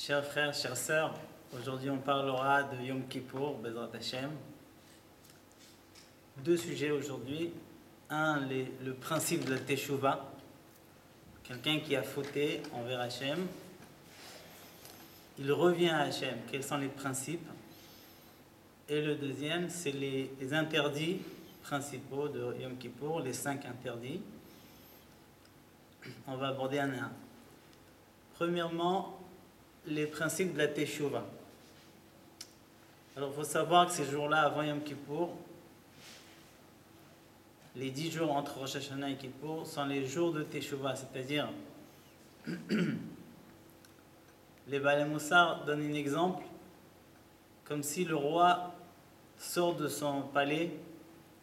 Chers frères, chères sœurs, aujourd'hui on parlera de Yom Kippour, Bezrat Hashem. Deux sujets aujourd'hui. Un, le principe de la Teshuvah, quelqu'un qui a fauté envers Hashem. Il revient à Hashem, quels sont les principes? Et le deuxième, c'est les interdits principaux de Yom Kippour, les 5 interdits. On va aborder un à un. Premièrement, les principes de la Teshuvah. Alors, il faut savoir que ces jours-là, avant Yom Kippour, les 10 jours entre Rosh Hashanah et Kippour sont les jours de Teshuvah, c'est-à-dire, les Baalei Moussar donnent un exemple, comme si le roi sort de son palais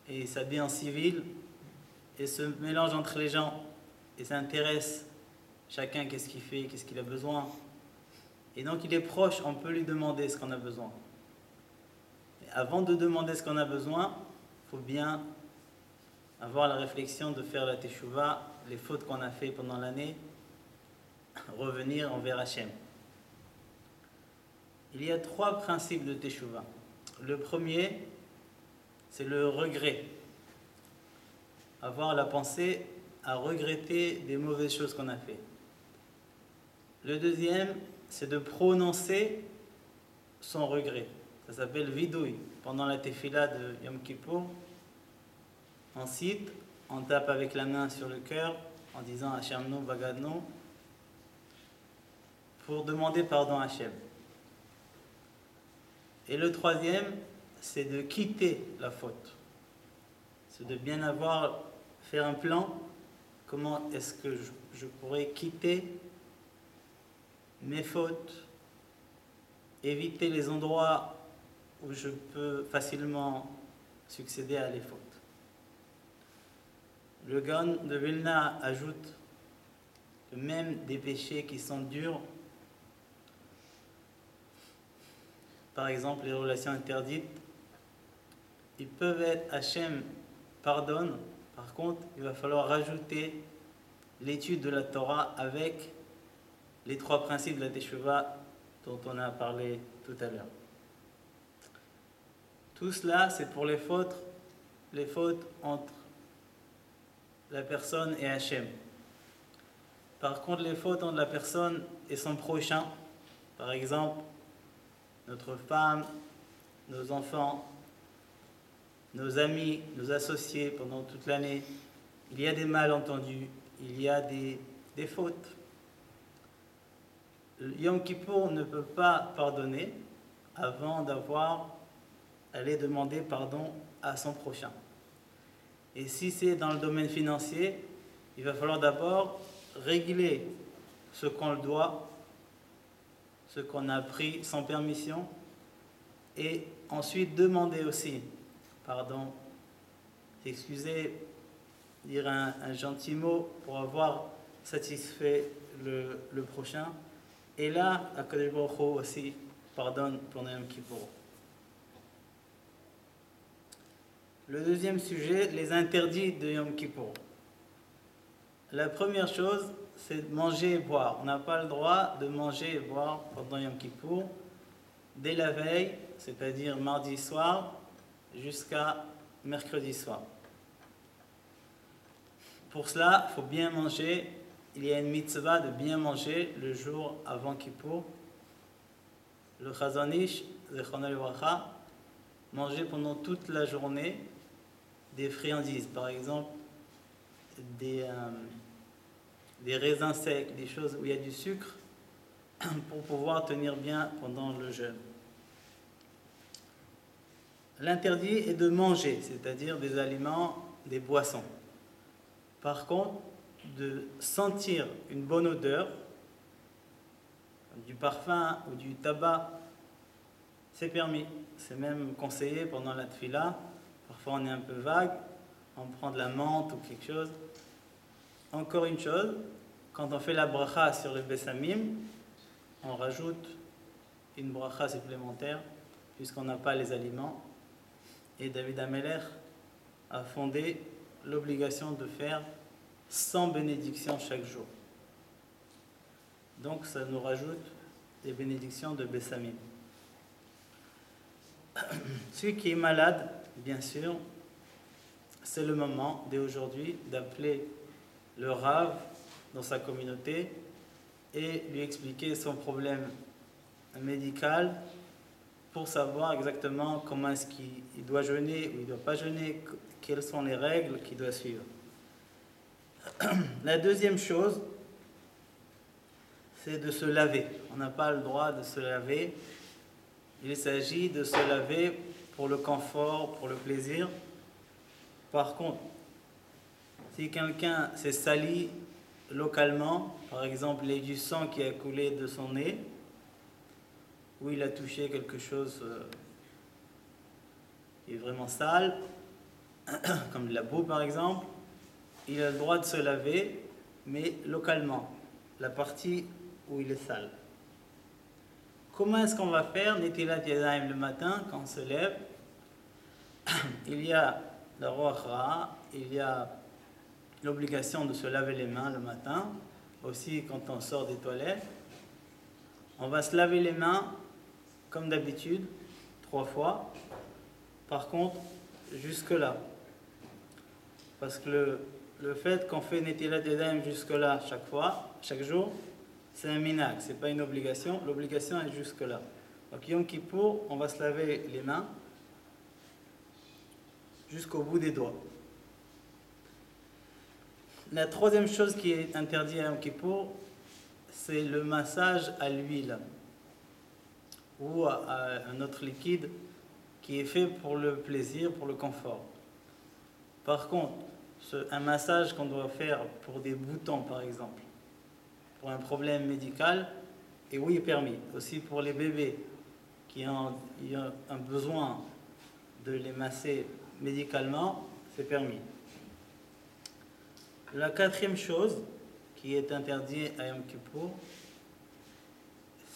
et s'habille en civil et se mélange entre les gens et s'intéresse chacun qu'est-ce qu'il fait, qu'est-ce qu'il a besoin. Et donc il est proche, on peut lui demander ce qu'on a besoin. Et avant de demander ce qu'on a besoin, il faut bien avoir la réflexion de faire la Teshuvah, les fautes qu'on a fait pendant l'année, revenir envers Hashem. Il y a 3 principes de Teshuvah. Le premier, c'est le regret. Avoir la pensée à regretter des mauvaises choses qu'on a fait. Le deuxième, c'est de prononcer son regret. Ça s'appelle vidouille. Pendant la tefila de Yom Kippour, on cite, on tape avec la main sur le cœur en disant Hachamnu Bagadnu pour demander pardon à Hachem. Et le troisième, c'est de quitter la faute. C'est de bien faire un plan. Comment est-ce que je pourrais quitter mes fautes, éviter les endroits où je peux facilement succéder à les fautes. Le Gaon de Vilna ajoute que même des péchés qui sont durs, par exemple les relations interdites, ils peuvent être Hachem pardonne. Par contre, il va falloir rajouter l'étude de la Torah avec les 3 principes de la Teshuvah dont on a parlé tout à l'heure. Tout cela, c'est pour les fautes entre la personne et Hachem. Par contre, les fautes entre la personne et son prochain, par exemple, notre femme, nos enfants, nos amis, nos associés pendant toute l'année, il y a des malentendus, il y a des fautes. Yom Kippour ne peut pas pardonner avant d'aller demander pardon à son prochain. Et si c'est dans le domaine financier, il va falloir d'abord régler ce qu'on le doit, ce qu'on a pris sans permission, et ensuite demander aussi pardon, s'excuser, dire un gentil mot pour avoir satisfait le prochain. Et là, Akadosh Baruch Hu aussi pardonne pour Yom Kippour. Le deuxième sujet, les interdits de Yom Kippour. La première chose, c'est de manger et boire. On n'a pas le droit de manger et boire pendant Yom Kippour dès la veille, c'est-à-dire mardi soir, jusqu'à mercredi soir. Pour cela, il faut bien manger. Il y a une mitzvah de bien manger le jour avant Kippour. Le Chazon Ish, Zechrono Livracha, manger pendant toute la journée des friandises, par exemple des raisins secs, des choses où il y a du sucre, pour pouvoir tenir bien pendant le jeûne. L'interdit est de manger, c'est-à-dire des aliments, des boissons. Par contre, de sentir une bonne odeur, du parfum ou du tabac, c'est permis. C'est même conseillé pendant la tefila. Parfois on est un peu vague, on prend de la menthe ou quelque chose. Encore une chose, quand on fait la bracha sur le Bessamim, on rajoute une bracha supplémentaire puisqu'on n'a pas les aliments. Et David Ameler a fondé l'obligation de faire 100 bénédictions chaque jour. Donc ça nous rajoute des bénédictions de Bessamim. Celui qui est malade, bien sûr, c'est le moment dès aujourd'hui d'appeler le Rav dans sa communauté et lui expliquer son problème médical pour savoir exactement comment est-ce qu'il doit jeûner ou il ne doit pas jeûner, quelles sont les règles qu'il doit suivre. La deuxième chose, c'est de se laver. On n'a pas le droit de se laver. Il s'agit de se laver pour le confort, pour le plaisir. Par contre, si quelqu'un s'est sali localement, par exemple, il y a du sang qui a coulé de son nez, ou il a touché quelque chose qui est vraiment sale, comme de la boue par exemple, il a le droit de se laver, mais localement, la partie où il est sale. Comment est-ce qu'on va faire Netilat Yadayim le matin, quand on se lève? Il y a la Ruach Ra, il y a l'obligation de se laver les mains le matin, aussi quand on sort des toilettes. On va se laver les mains comme d'habitude, 3 fois. Par contre, jusque-là. Parce que le fait qu'on fait Netilat Yadayim jusque-là chaque fois, chaque jour, c'est un minag, c'est pas une obligation. L'obligation est jusque-là. Donc Yom Kippour, on va se laver les mains jusqu'au bout des doigts. La troisième chose qui est interdite à Yom Kippour, c'est le massage à l'huile ou à un autre liquide qui est fait pour le plaisir, pour le confort. Par contre, un massage qu'on doit faire pour des boutons, par exemple, pour un problème médical, et oui, est permis. Aussi pour les bébés qui ont un besoin de les masser médicalement, c'est permis. La quatrième chose qui est interdite à Yom Kippour,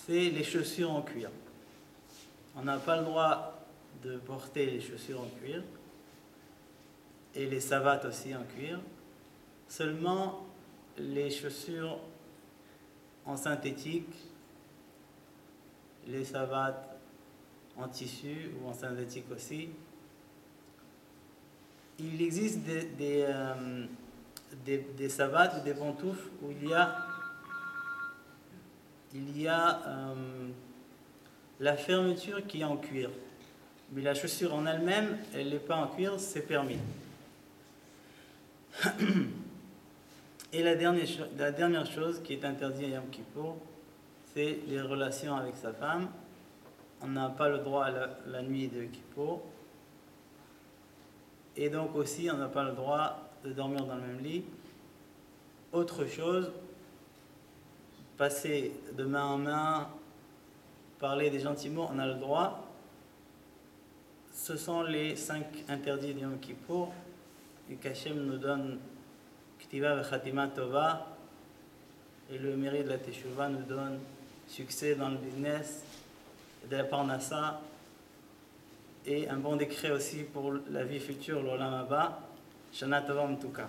c'est les chaussures en cuir. On n'a pas le droit de porter les chaussures en cuir et les savates aussi en cuir. Seulement les chaussures en synthétique, les savates en tissu ou en synthétique aussi. Il existe des savates ou des pantoufles où il y a la fermeture qui est en cuir. Mais la chaussure en elle-même, elle n'est pas en cuir, c'est permis. Et la dernière chose qui est interdite à Yom Kippour, c'est les relations avec sa femme. On n'a pas le droit à la nuit de Kippour. Et donc aussi, on n'a pas le droit de dormir dans le même lit. Autre chose, passer de main en main, parler des gentils mots, on a le droit. Ce sont les 5 interdits de Yom Kippour. Et qu'Hachem nous donne Ktiva v'Chatima Tova, et le mérite de la Teshuvah nous donne succès dans le business, de la Parnassa, et un bon décret aussi pour la vie future, l'Olam Haba. Shana Tova M'tuka.